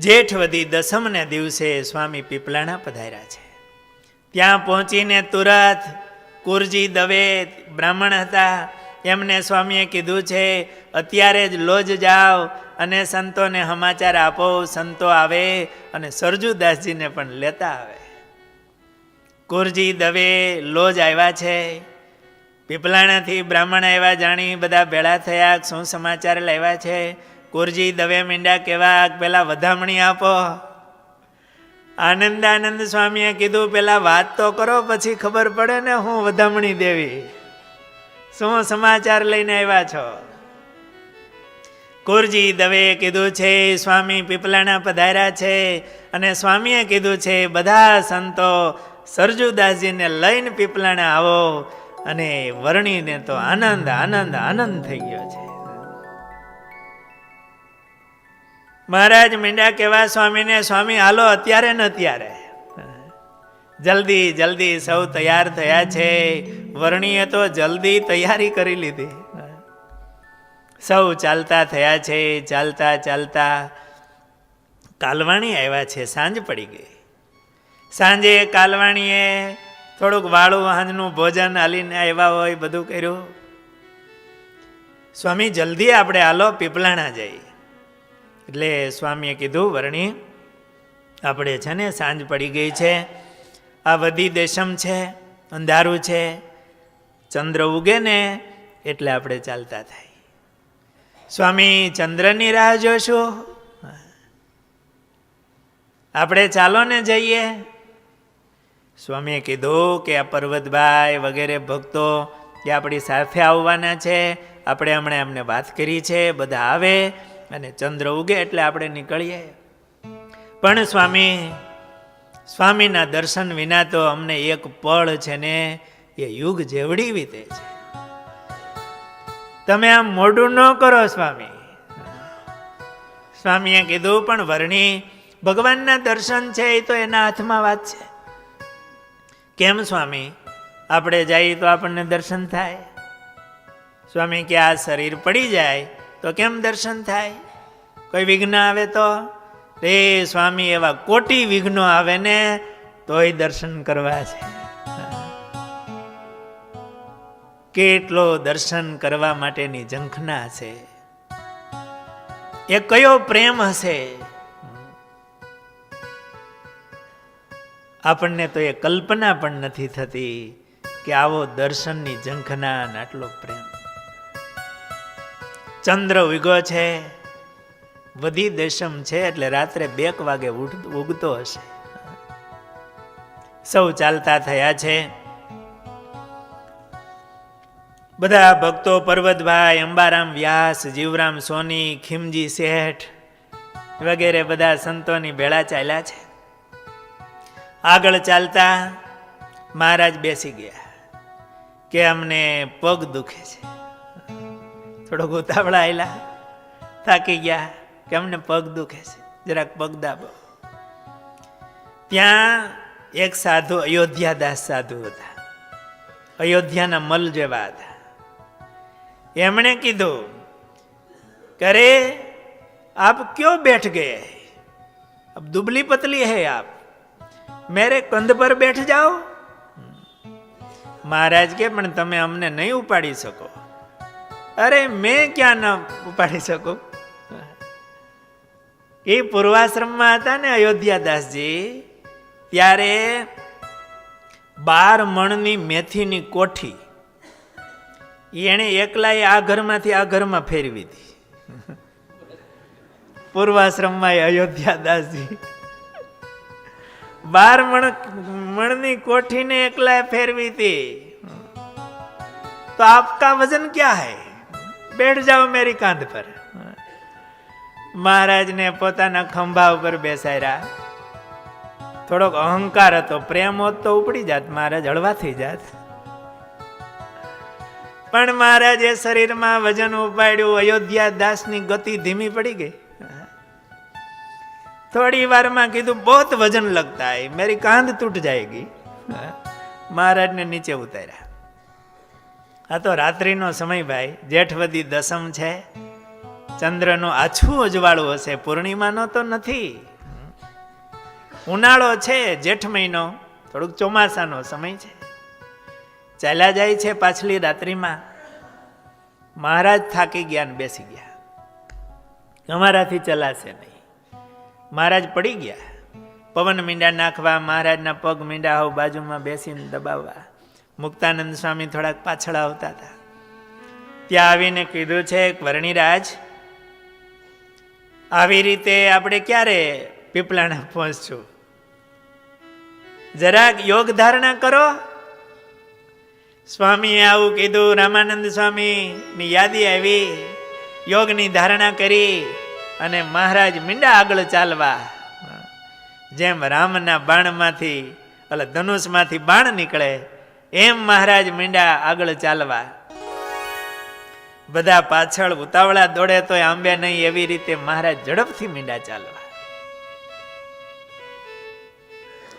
જેઠવદી દસમને દિવસે સ્વામી પીપલાણા પધાર્યા છે. ત્યાં પહોંચીને તુરત કુરજી દવે બ્રાહ્મણ હતા, એમને સ્વામીએ કીધું છે અત્યારે જ લોજ જાઓ અને સંતોને સમાચાર આપો, સંતો આવે અને સરજુદાસજીને પણ લેતા આવે. કુરજી દવે લોજ આવ્યા છે. પીપલાણાથી બ્રાહ્મણ આવ્યા, જાણી બધા ભેળા થયા, શું સમાચાર લાવ્યા છે. કુરજી દવે મીંડા કેવા, પેલા વધામણી આપો. આનંદાનંદ સ્વામીએ કીધું પેલા વાત તો કરો, પછી ખબર પડે ને હું વધામણી દેવી, શું સમાચાર લઈને આવ્યા છો. કુરજી દવે કીધું છે સ્વામી પીપલાણા પધાર્યા છે અને સ્વામીએ કીધું છે બધા સંતો સરજુદાસજીને લઈને પીપલાણા આવો. અને વર્ણીને તો આનંદ આનંદ આનંદ થઈ ગયો છે. મહારાજ મીંડા કેવા સ્વામીને, સ્વામી હાલો અત્યારે ને અત્યારે, જલ્દી જલ્દી સૌ તૈયાર થયા છે. વર્ણીએ તો જલ્દી તૈયારી કરી લીધી. સૌ ચાલતા થયા છે. ચાલતા ચાલતા કાલવાણી આવ્યા છે. સાંજ પડી ગઈ. સાંજે કાલવાણીએ થોડુંક વાળું સાંજનું ભોજન હાલીને આવ્યા હોય, બધું કર્યું. સ્વામી જલ્દી આપણે હાલો પીપલાણા જઈ. એટલે સ્વામીએ કીધું વર્ણી આપણે છે ને સાંજ પડી ગઈ છે, આ વધી દેશમ છે, અંધારું છે, ચંદ્ર ઉગે ને એટલે આપણે ચાલતા થાય. સ્વામી ચંદ્રની રાહ જોશું, આપણે ચાલો ને જઈએ. સ્વામીએ કીધું કે આ પર્વતભાઈ વગેરે ભક્તો એ આપણી સાથે આવવાના છે, આપણે હમણાં એમને વાત કરી છે, બધા આવે અને ચંદ્ર ઉગે એટલે આપણે નીકળીએ. પણ સ્વામી, સ્વામીના દર્શન વિના તો અમને એક પળ છે ને એ યુગ જેવડી વીતે છે. તમે આમ મોઢું ન કરો સ્વામી. સ્વામીએ કીધું પણ વર્ણી ભગવાનના દર્શન છે એ તો એના હાથમાં વાત છે. કેમ સ્વામી, આપણે જઈએ તો આપણને દર્શન થાય? સ્વામી કે આ શરીર પડી જાય તો કેમ દર્શન થાય? કોઈ વિઘ્ન આવે તો? રે સ્વામી એવા કોટી વિઘ્નો આવે ને તોય દર્શન કરવા છે. કેટલો દર્શન કરવા માટેની ઝંખના છે, એ કયો પ્રેમ હશે, આપણને તો એ કલ્પના પણ નથી થતી કે આવો દર્શનની ઝંખના અને આટલો પ્રેમ. ચંદ્ર ઉગ્યો છે, વધી દેશમ છે એટલે રાત્રે 2 વાગે ઉગતો હશે. સૌ ચાલતા થયા છે. બધા ભક્તો પર્વતભાઈ, અંબારામ વ્યાસ, જીવરામ સોની, ખીમજી શેઠ વગેરે બધા સંતોની ભેળા ચાલ્યા છે. આગળ ચાલતા મહારાજ બેસી ગયા કે અમને પગ દુખે છે. થોડોક ઉતાવળા આવેલા, થાકી ગયા કે અમને પગ દુખે છે, જરાક પગ દાબો. ત્યાં એક સાધુ, અયોધ્યાદાસ સાધુ હતા, અયોધ્યાના મલ જેવા હતા. એમણે કીધું કે અરે આપ ક્यों बैठ गए, अब दुबली पतली है आप, मेरे कंध पर बैठ जाओ. મહારાજ કે પણ તમે અમને નહીં ઉપાડી શકો. અરે મેં ક્યાં ન ઉપાડી શકું? એ પૂર્વાશ્રમમાં હતા ને અયોધ્યાદાસજી, ત્યારે 12 મણની મેથીની કોઠી એને એકલાએ આ ઘરમાંથી આ ઘરમાં ફેરવી હતી. પૂર્વાશ્રમમાં અયોધ્યાદાસજી 12 મણની કોઠીને એકલાએ ફેરવી હતી. તો આપકા વજન ક્યાં હૈ, બેઠ જાઓ મેરી કાંધ પર. મહારાજને પોતાના ખંભા ઉપર બેસાડ્યા. થોડોક અહંકાર હતો, પ્રેમ હોત તો ઉપડી જાત, મહારાજ હળવા થઈ જાત. પણ મહારાજે શરીરમાં વજન ઉપાડ્યું. અયોધ્યાદાસની ગતિ ધીમી પડી ગઈ. થોડી વારમાં કીધું બહુત વજન લગતા હૈ, મેરી કાંધ તૂટ જાયગી. મહારાજને નીચે ઉતાર્યા. આ તો રાત્રિનો સમય ભાઈ, જેઠવદી દસમ છે, ચંદ્રનું આછું અજવાળું હશે, પૂર્ણિમાનો તો નથી. ઉનાળો છે, જેઠ મહિનો, થોડુંક ચોમાસાનો સમય છે. ચાલ્યા જાય છે. પાછલી રાત્રિમાં મહારાજ થાકી ગયા ને બેસી ગયા. અમારાથી ચલાશે નહીં. મહારાજ પડી ગયા. પવન મીંડા નાખવા, મહારાજના પગ મીંડા હોવ બાજુમાં બેસીને દબાવવા. મુક્તાનંદ સ્વામી થોડાક પાછળ આવતા હતા. ત્યાં આવીને કીધું છે, વર્ણિરાજ, આવી રીતે આપણે ક્યારે પીપલાણા પહોંચશું? જરાક યોગ ધારણા કરો. સ્વામીએ આવું કીધું. રામાનંદ સ્વામીની યાદી આવી. યોગની ધારણા કરી અને મહારાજ મીંડા આગળ ચાલવા. જેમ રામના બાણમાંથી ધનુષમાંથી બાણ નીકળે એમ મહારાજ મીંડા આગળ ચાલવા. બધા પાછળ ઉતાવળા દોડે તો આંબે નહીં એવી રીતે મહારાજ ઝડપથી મીંડા ચાલવા.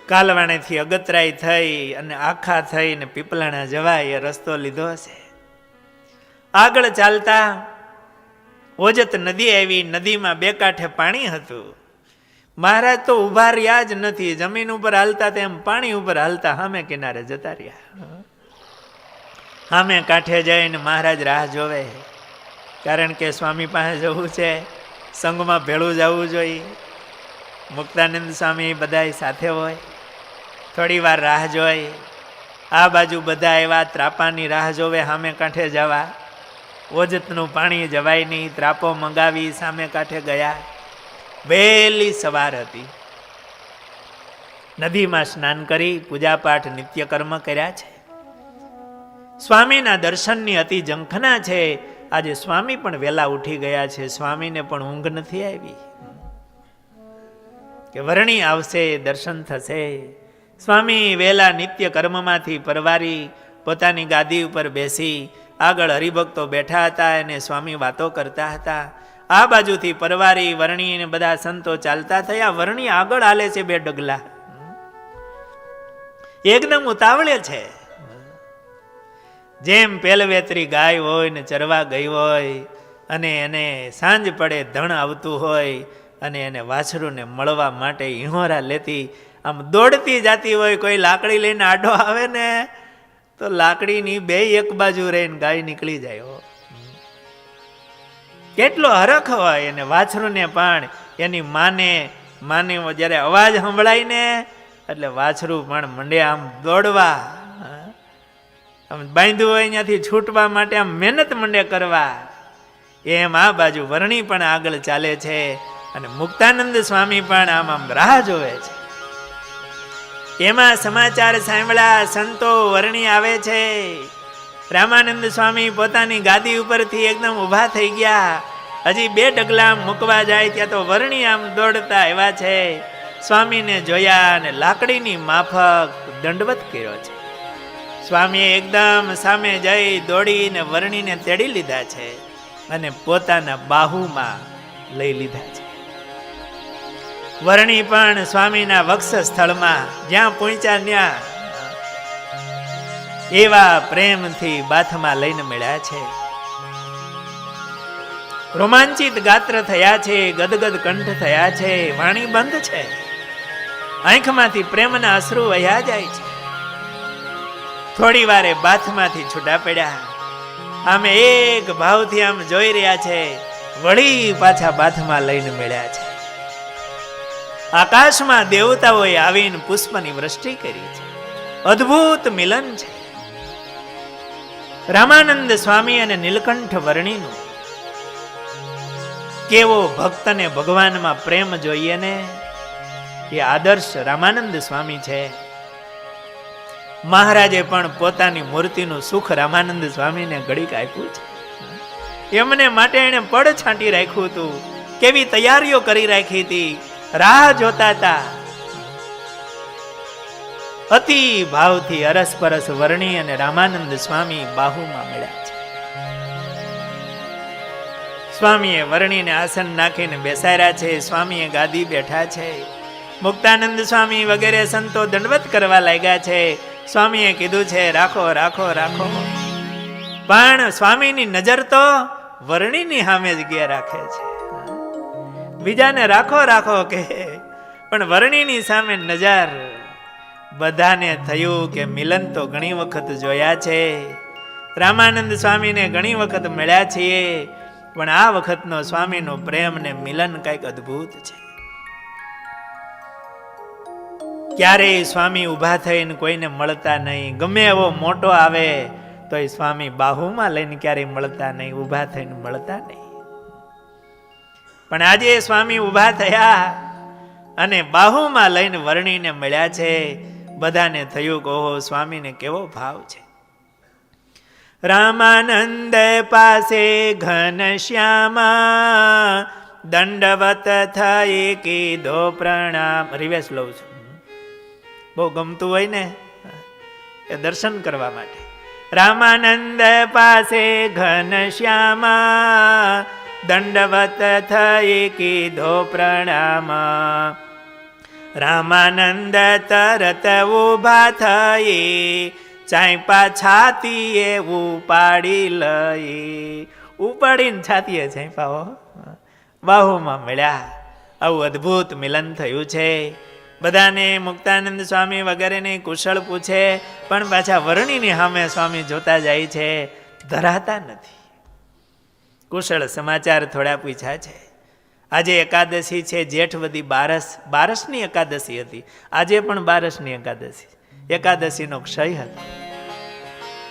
કાલવાણેથી અગતરાય થઈ અને આખા થઈને પીપલાણા જવાય એ રસ્તો લીધો હશે. આગળ ચાલતા ઓજત નદી આવી. નદીમાં બે કાંઠે પાણી હતું. મહારાજ તો ઉભા રહ્યા જ નથી. જમીન ઉપર હાલતા તેમ પાણી ઉપર હાલતા સામે કિનારે જતા રહ્યા. સામે કાંઠે જઈને મહારાજ રાહ જોવે. કારણ કે સ્વામી પાસે જવું છે, સંઘમાં ભેળું જવું જોઈએ. મુક્તાનંદ સ્વામી બધા સાથે હોય. થોડી વાર રાહ જોઈ. આ બાજુ બધા એવા ત્રાપાની રાહ જોવે સામે કાંઠે જવા. ઓજતનું પાણી જવાય નહીં. ત્રાપો મંગાવી સામે કાંઠે ગયા. વહેલી સવાર હતી. નદીમાં સ્નાન કરી પૂજાપાઠ નિત્યકર્મ કર્યા છે. સ્વામીના દર્શનની અતિ ઝંખના છે. આજે સ્વામી પણ વહેલા ઉઠી ગયા છે. સ્વામીને પણ ઊંઘ નથી આવી કે વર્ણી આવશે, દર્શન થશે. સ્વામી વહેલા નિત્ય કર્મમાંથી પરવારી પોતાની ગાદી ઉપર બેસી આગળ હરિભક્તો બેઠા હતા અને સ્વામી વાતો કરતા હતા. આ બાજુથી પરવારી વર્ણી અને બધા સંતો ચાલતા થયા. વર્ણી આગળ હાલે છે 2 ડગલા. એકદમ ઉતાવળે છે. જેમ પેલવેતરી ગાય હોય ને ચરવા ગઈ હોય અને એને સાંજ પડે ધણ આવતું હોય અને એને વાછરુને મળવા માટે ઈહોરા લેતી આમ દોડતી જાતી હોય. કોઈ લાકડી લઈને આડો આવે ને તો લાકડીની 2 એક બાજુ રહીને ગાય નીકળી જાય. કેટલો હરખ હોય. અને વાછરુને પણ એની માને જ્યારે અવાજ સંભળાય ને એટલે વાછરું પણ મંડે આમ દોડવા. બાંધ્યું હોય ત્યાંથી છૂટવા માટે આમ મહેનત મંડે કરવા. એમ આ બાજુ વર્ણી પણ આગળ ચાલે છે અને મુક્તાનંદ સ્વામી પણ આમ રાહ જોવે છે. એમાં સમાચાર સાંભળ્યા. સંતો વર્ણી આવે છે. રામાનંદ સ્વામી પોતાની ગાદી ઉપરથી એકદમ ઊભા થઈ ગયા. હજી 2 ડગલા મૂકવા જાય ત્યાં તો વર્ણી આમ દોડતા એવા છે. સ્વામીને જોયા અને લાકડીની માફક દંડવત કર્યો છે. સ્વામીએ એકદમ સામે જઈ દોડીને વર્ણીને તેડી લીધા છે અને પોતાના બાહુમાં લઈ લીધા છે. વર્ણી પણ સ્વામીના વક્ષ સ્થળમાં જ્યાં પહોંચ્યા ત્યાં એવા પ્રેમથી બાથમાં લઈને મળ્યા છે. રોમાંચિત ગાત્ર થયા છે. ગદગદ કંઠ થયા છે. વાણી બંધ છે. આંખમાંથી પ્રેમના અશ્રુ વહ્યા જાય છે. થોડી વારે બાથમાંથી છૂટા પડ્યા. આમે એક ભાવથી આમ જોઈ રહ્યા છે. વળી પાછા બાથમાં લઈને મળ્યા છે. આકાશમાં દેવતાઓએ આવીને પુષ્પની વૃષ્ટિ કરી છે. અદ્ભુત મિલન છે. રામાનંદ સ્વામી અને નીલકંઠ વર્ણીનું કેવો ભક્તને ભગવાનમાં પ્રેમ જોઈએ ને એ આદર્શ રામાનંદ સ્વામી છે. મહારાજે પણ પોતાની મૂર્તિનું સુખ રામાનંદ સ્વામીને ઘડીક આપ્યું છે. એમને માટે એને પડ છાંટી રાખ્યું હતું. કેવી તૈયારીઓ કરી રાખી હતી. રાહ જોતા હતા. અતિ ભાવથી અરસપરસ વર્ણી અને રામાનંદ સ્વામી બાહુમાં મળ્યા છે. સ્વામીએ વર્ણીને આસન નાખીને બેસાડ્યા છે. સ્વામીએ ગાદી બેઠા છે. મુક્તાનંદ સ્વામી વગેરે સંતો દંડવત કરવા લાગ્યા છે. સ્વામીએ કીધું છે રાખો રાખો રાખો. પણ સ્વામીની નજર તો વર્ણીની સામે જ ગયા રાખે છે. બીજાને રાખો રાખો કે પણ વર્ણિની સામે નજર. બધાને થયું કે મિલન તો ઘણી વખત જોયા છે, રામાનંદ સ્વામીને ઘણી વખત મળ્યા છીએ, પણ આ વખતનો સ્વામીનો પ્રેમ ને મિલન કંઈક અદ્ભુત છે. ક્યારેય સ્વામી ઊભા થઈને કોઈને મળતા નહીં. ગમે એવો મોટો આવે તો એ સ્વામી બાહુમાં લઈને ક્યારેય મળતા નહીં, ઊભા થઈને મળતા નહીં. પણ આજે સ્વામી ઊભા થયા અને બાહુમાં લઈને વર્ણીને મળ્યા છે. બધાને થયું કે ઓહો, સ્વામીને કેવો ભાવ છે. રામાનંદ પાસે ઘનશ્યામા દંડવત થઈ કીધો પ્રણામ. રિવેશ લઉં છું, બહુ ગમતું હોય ને એ દર્શન કરવા માટે. રામાનંદ પાસે ઘનશ્યામા દંડવત થઈ કીધો પ્રણામ. રામાનંદ તરત ઉભા થઈ ચાંપા છાતીએ ઉપાડી લઈ. ઉપાડીને છાતીએ ચાંપાઓ બાહુમાં મળ્યા. આવું અદ્ભુત મિલન થયું છે. બધાને મુક્તાનંદ સ્વામી વગેરેને કુશળ પૂછે, પણ પાછા વર્ણિની સામે સ્વામી જોતા જાય છે, ધરાતા નથી. કુશળ સમાચાર થોડા પૂછ્યા છે. આજે એકાદશી છે, જેઠવદી બારસની એકાદશી હતી. આજે પણ બારસની એકાદશી, એકાદશીનો ક્ષય હતો.